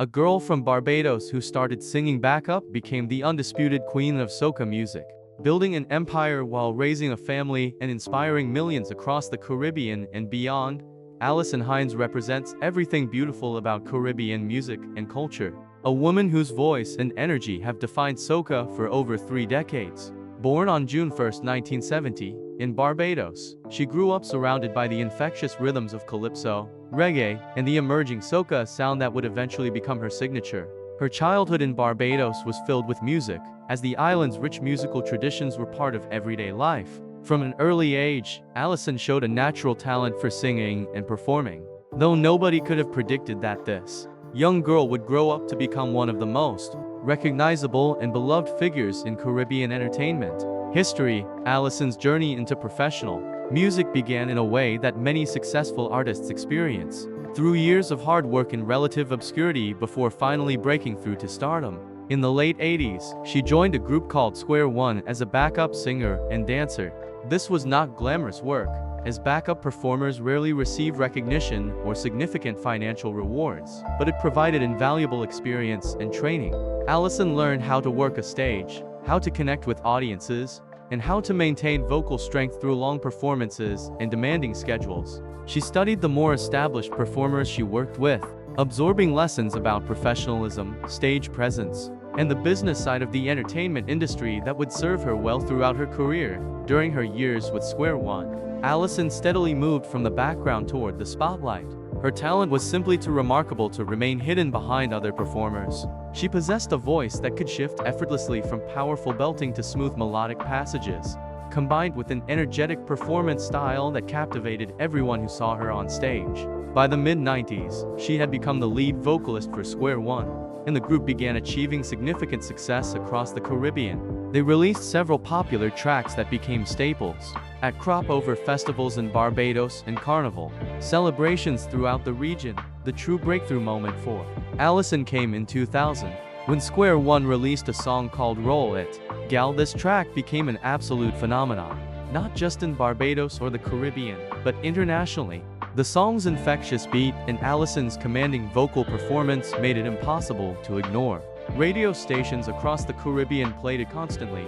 A girl from Barbados who started singing backup became the undisputed Queen of Soca music, building an empire while raising a family and inspiring millions across the Caribbean and beyond. Alison Hinds represents everything beautiful about Caribbean music and culture, a woman whose voice and energy have defined soca for over 3 decades. Born on June 1, 1970, in Barbados, she grew up surrounded by the infectious rhythms of calypso, reggae, and the emerging soca sound that would eventually become her signature. Her childhood in Barbados was filled with music, as the island's rich musical traditions were part of everyday life. From an early age, Alison showed a natural talent for singing and performing, though nobody could have predicted that this young girl would grow up to become one of the most recognizable and beloved figures in Caribbean entertainment history. Alison's journey into professional music began in a way that many successful artists experience, through years of hard work and relative obscurity before finally breaking through to stardom. In the late 80s, she joined a group called Square One as a backup singer and dancer. This was not glamorous work, as backup performers rarely receive recognition or significant financial rewards, but it provided invaluable experience and training. Alison learned how to work a stage, how to connect with audiences, and how to maintain vocal strength through long performances and demanding schedules. She studied the more established performers she worked with, absorbing lessons about professionalism, stage presence, and the business side of the entertainment industry that would serve her well throughout her career. During her years with Square One, Alison steadily moved from the background toward the spotlight. Her talent was simply too remarkable to remain hidden behind other performers. She possessed a voice that could shift effortlessly from powerful belting to smooth melodic passages, combined with an energetic performance style that captivated everyone who saw her on stage. By the mid-90s, she had become the lead vocalist for Square One, and the group began achieving significant success across the Caribbean. They released several popular tracks that became staples at crop-over festivals in Barbados and Carnival celebrations throughout the region. The true breakthrough moment for Alison came in 2000, when Square One released a song called Roll It, Gal. This track became an absolute phenomenon, not just in Barbados or the Caribbean, but internationally. The song's infectious beat and Alison's commanding vocal performance made it impossible to ignore. Radio stations across the Caribbean played it constantly,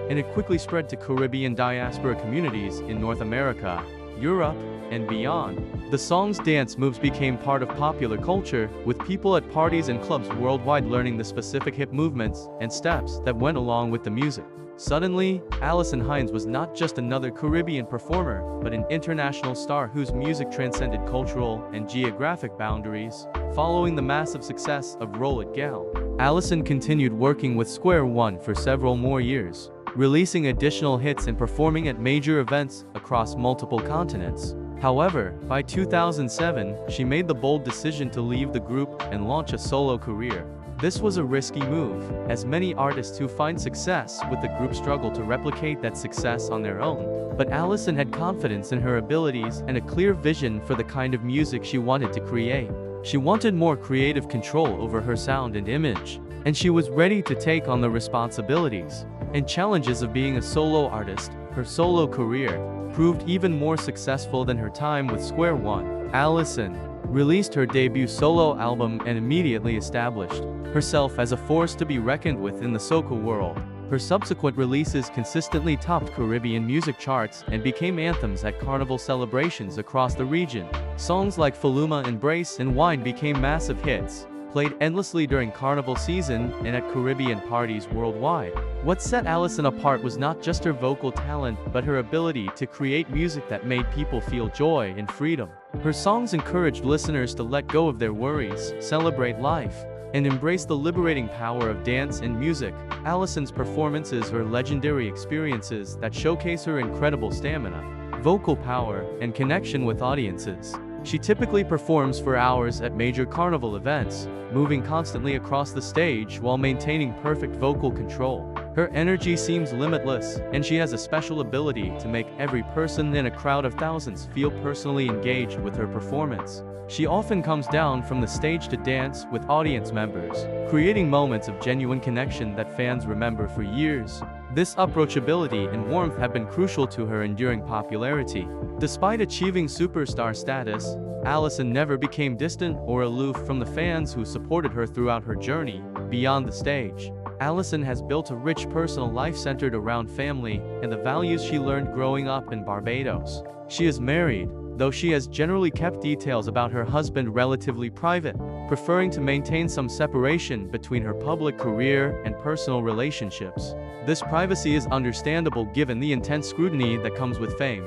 and it quickly spread to Caribbean diaspora communities in North America, Europe, and beyond. The song's dance moves became part of popular culture, with people at parties and clubs worldwide learning the specific hip movements and steps that went along with the music. Suddenly, Alison Hinds was not just another Caribbean performer, but an international star whose music transcended cultural and geographic boundaries. Following the massive success of Roll It Gal, Alison continued working with Square One for several more years, releasing additional hits and performing at major events across multiple continents. However, by 2007, she made the bold decision to leave the group and launch a solo career. This was a risky move, as many artists who find success with the group struggle to replicate that success on their own. But Alison had confidence in her abilities and a clear vision for the kind of music she wanted to create. She wanted more creative control over her sound and image, and she was ready to take on the responsibilities and challenges of being a solo artist. Her solo career proved even more successful than her time with Square One. Alison released her debut solo album and immediately established herself as a force to be reckoned with in the soca world. Her subsequent releases consistently topped Caribbean music charts and became anthems at carnival celebrations across the region. Songs like Faluma, Embrace, and Wine became massive hits, played endlessly during carnival season and at Caribbean parties worldwide. What set Alison apart was not just her vocal talent, but her ability to create music that made people feel joy and freedom. Her songs encouraged listeners to let go of their worries, celebrate life, and embrace the liberating power of dance and music. Alison's performances are legendary experiences that showcase her incredible stamina, vocal power, and connection with audiences. She typically performs for hours at major carnival events, moving constantly across the stage while maintaining perfect vocal control. Her energy seems limitless, and she has a special ability to make every person in a crowd of thousands feel personally engaged with her performance. She often comes down from the stage to dance with audience members, creating moments of genuine connection that fans remember for years. This approachability and warmth have been crucial to her enduring popularity. Despite achieving superstar status, Alison never became distant or aloof from the fans who supported her throughout her journey beyond the stage. Alison has built a rich personal life centered around family and the values she learned growing up in Barbados. She is married, though she has generally kept details about her husband relatively private, preferring to maintain some separation between her public career and personal relationships. This privacy is understandable given the intense scrutiny that comes with fame,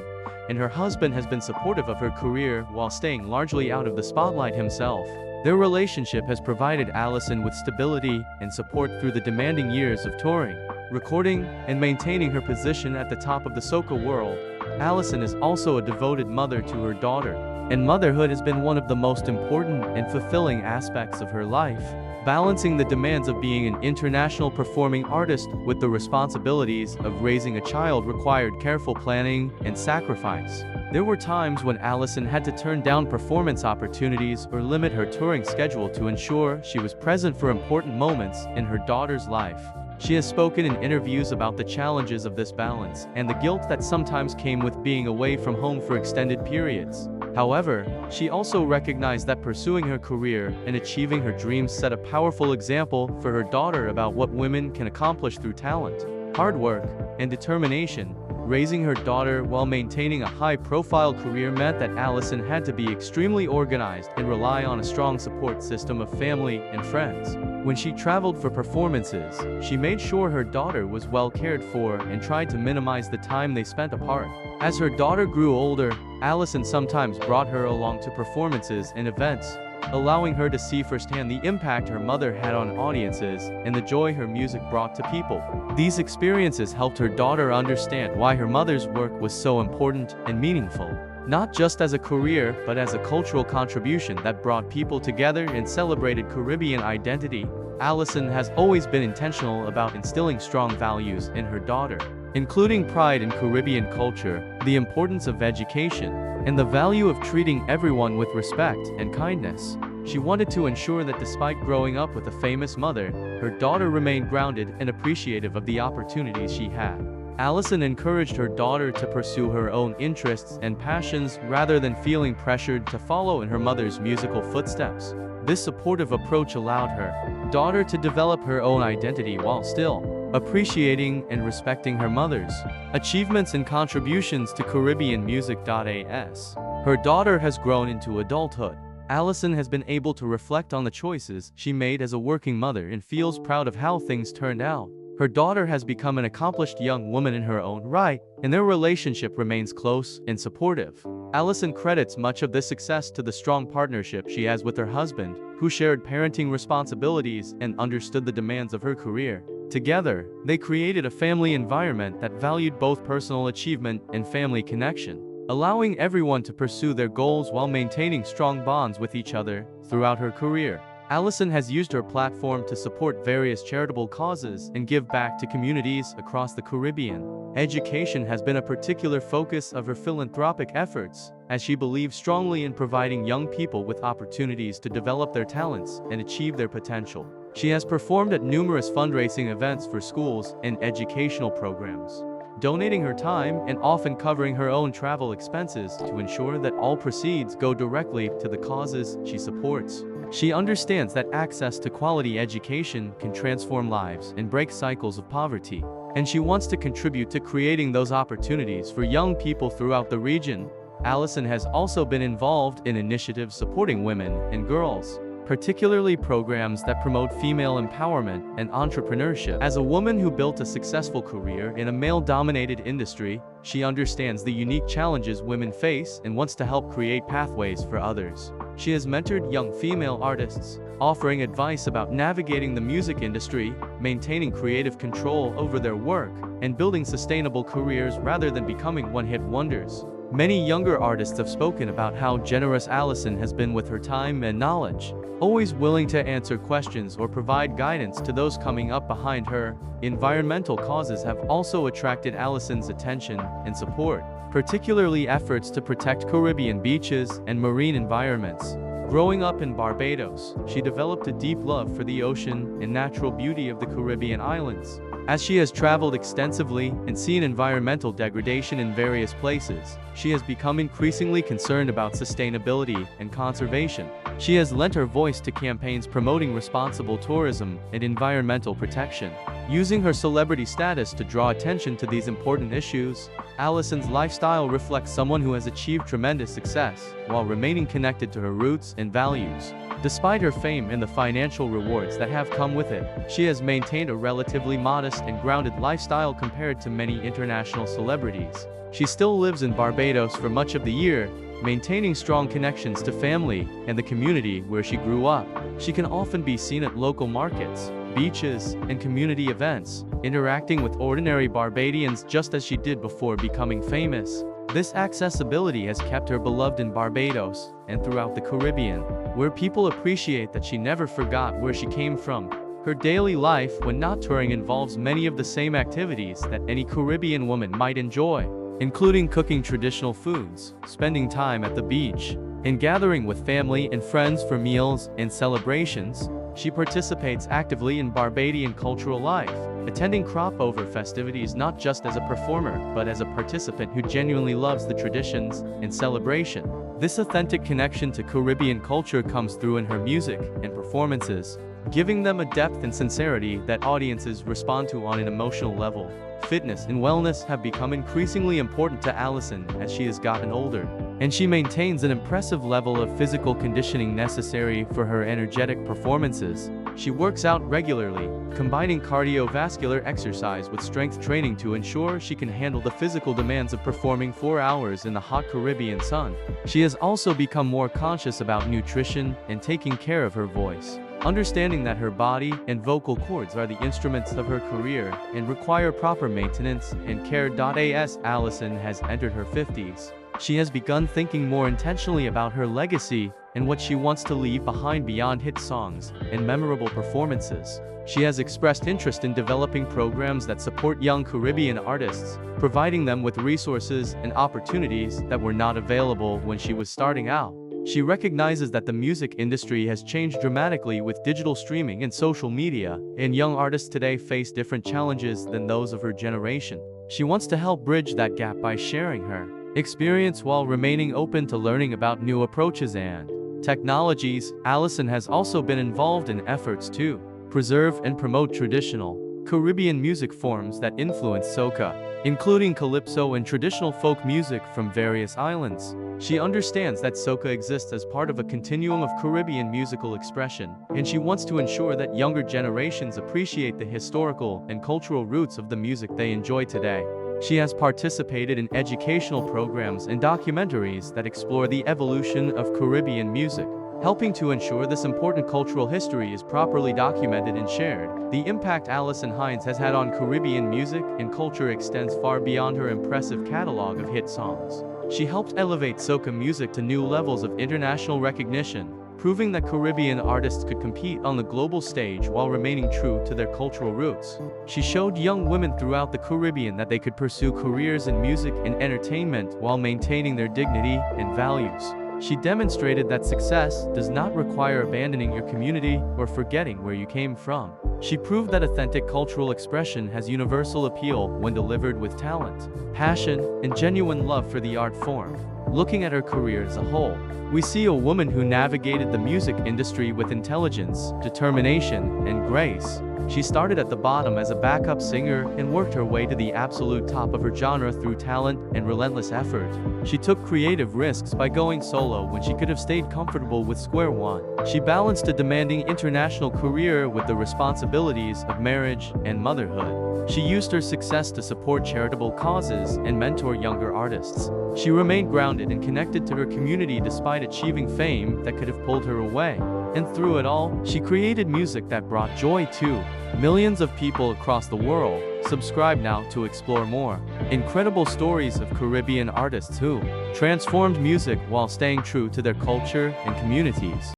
and her husband has been supportive of her career while staying largely out of the spotlight himself. Their relationship has provided Alison with stability and support through the demanding years of touring, recording, and maintaining her position at the top of the soca world. Alison is also a devoted mother to her daughter, and motherhood has been one of the most important and fulfilling aspects of her life. Balancing the demands of being an international performing artist with the responsibilities of raising a child required careful planning and sacrifice. There were times when Alison had to turn down performance opportunities or limit her touring schedule to ensure she was present for important moments in her daughter's life. She has spoken in interviews about the challenges of this balance and the guilt that sometimes came with being away from home for extended periods. However, she also recognized that pursuing her career and achieving her dreams set a powerful example for her daughter about what women can accomplish through talent, hard work, and determination. Raising her daughter while maintaining a high-profile career meant that Alison had to be extremely organized and rely on a strong support system of family and friends. When she traveled for performances, she made sure her daughter was well cared for and tried to minimize the time they spent apart. As her daughter grew older, Alison sometimes brought her along to performances and events, allowing her to see firsthand the impact her mother had on audiences and the joy her music brought to people. These experiences helped her daughter understand why her mother's work was so important and meaningful, not just as a career but as a cultural contribution that brought people together and celebrated Caribbean identity. Alison has always been intentional about instilling strong values in her daughter, including pride in Caribbean culture, the importance of education, and the value of treating everyone with respect and kindness. She wanted to ensure that despite growing up with a famous mother, her daughter remained grounded and appreciative of the opportunities she had. Alison encouraged her daughter to pursue her own interests and passions rather than feeling pressured to follow in her mother's musical footsteps. This supportive approach allowed her daughter to develop her own identity while still appreciating and respecting her mother's achievements and contributions to Caribbean music. As her daughter has grown into adulthood, Alison has been able to reflect on the choices she made as a working mother and feels proud of how things turned out. Her daughter has become an accomplished young woman in her own right, and their relationship remains close and supportive. Alison credits much of this success to the strong partnership she has with her husband, who shared parenting responsibilities and understood the demands of her career. Together, they created a family environment that valued both personal achievement and family connection, allowing everyone to pursue their goals while maintaining strong bonds with each other throughout her career. Alison has used her platform to support various charitable causes and give back to communities across the Caribbean. Education has been a particular focus of her philanthropic efforts, as she believes strongly in providing young people with opportunities to develop their talents and achieve their potential. She has performed at numerous fundraising events for schools and educational programs, donating her time and often covering her own travel expenses to ensure that all proceeds go directly to the causes she supports. She understands that access to quality education can transform lives and break cycles of poverty, and she wants to contribute to creating those opportunities for young people throughout the region. Alison has also been involved in initiatives supporting women and girls, particularly programs that promote female empowerment and entrepreneurship. As a woman who built a successful career in a male-dominated industry, she understands the unique challenges women face and wants to help create pathways for others. She has mentored young female artists, offering advice about navigating the music industry, maintaining creative control over their work, and building sustainable careers rather than becoming one-hit wonders. Many younger artists have spoken about how generous Alison has been with her time and knowledge, always willing to answer questions or provide guidance to those coming up behind her. Environmental causes have also attracted Alison's attention and support, particularly efforts to protect Caribbean beaches and marine environments. Growing up in Barbados, she developed a deep love for the ocean and natural beauty of the Caribbean islands. As she has traveled extensively and seen environmental degradation in various places, she has become increasingly concerned about sustainability and conservation. She has lent her voice to campaigns promoting responsible tourism and environmental protection. Using her celebrity status to draw attention to these important issues, Alison's lifestyle reflects someone who has achieved tremendous success while remaining connected to her roots and values. Despite her fame and the financial rewards that have come with it, she has maintained a relatively modest and grounded lifestyle compared to many international celebrities. She still lives in Barbados for much of the year, maintaining strong connections to family and the community where she grew up. She can often be seen at local markets, beaches, and community events, interacting with ordinary Barbadians just as she did before becoming famous. This accessibility has kept her beloved in Barbados and throughout the Caribbean, where people appreciate that she never forgot where she came from. Her daily life when not touring involves many of the same activities that any Caribbean woman might enjoy, including cooking traditional foods, spending time at the beach, and gathering with family and friends for meals and celebrations. She participates actively in Barbadian cultural life, attending crop-over festivities not just as a performer, but as a participant who genuinely loves the traditions and celebration. This authentic connection to Caribbean culture comes through in her music and performances, giving them a depth and sincerity that audiences respond to on an emotional level. Fitness and wellness have become increasingly important to Alison as she has gotten older, and she maintains an impressive level of physical conditioning necessary for her energetic performances. She works out regularly, combining cardiovascular exercise with strength training to ensure she can handle the physical demands of performing 4 hours in the hot Caribbean sun. She has also become more conscious about nutrition and taking care of her voice, understanding that her body and vocal cords are the instruments of her career and require proper maintenance and care. As Alison has entered her 50s, she has begun thinking more intentionally about her legacy and what she wants to leave behind beyond hit songs and memorable performances. She has expressed interest in developing programs that support young Caribbean artists, providing them with resources and opportunities that were not available when she was starting out. She recognizes that the music industry has changed dramatically with digital streaming and social media, and young artists today face different challenges than those of her generation. She wants to help bridge that gap by sharing her experience while remaining open to learning about new approaches and technologies. Alison has also been involved in efforts to preserve and promote traditional Caribbean music forms that influence soca, including calypso and traditional folk music from various islands. She understands that soca exists as part of a continuum of Caribbean musical expression, and she wants to ensure that younger generations appreciate the historical and cultural roots of the music they enjoy today. She has participated in educational programs and documentaries that explore the evolution of Caribbean music, helping to ensure this important cultural history is properly documented and shared. The impact Alison Hinds has had on Caribbean music and culture extends far beyond her impressive catalog of hit songs. She helped elevate soca music to new levels of international recognition, proving that Caribbean artists could compete on the global stage while remaining true to their cultural roots. She showed young women throughout the Caribbean that they could pursue careers in music and entertainment while maintaining their dignity and values. She demonstrated that success does not require abandoning your community or forgetting where you came from. She proved that authentic cultural expression has universal appeal when delivered with talent, passion, and genuine love for the art form. Looking at her career as a whole, we see a woman who navigated the music industry with intelligence, determination, and grace. She started at the bottom as a backup singer and worked her way to the absolute top of her genre through talent and relentless effort. She took creative risks by going solo when she could have stayed comfortable with Square One. She balanced a demanding international career with the responsibilities of marriage and motherhood. She used her success to support charitable causes and mentor younger artists. She remained grounded and connected to her community despite achieving fame that could have pulled her away. And through it all, she created music that brought joy to millions of people across the world. Subscribe now to explore more incredible stories of Caribbean artists who transformed music while staying true to their culture and communities.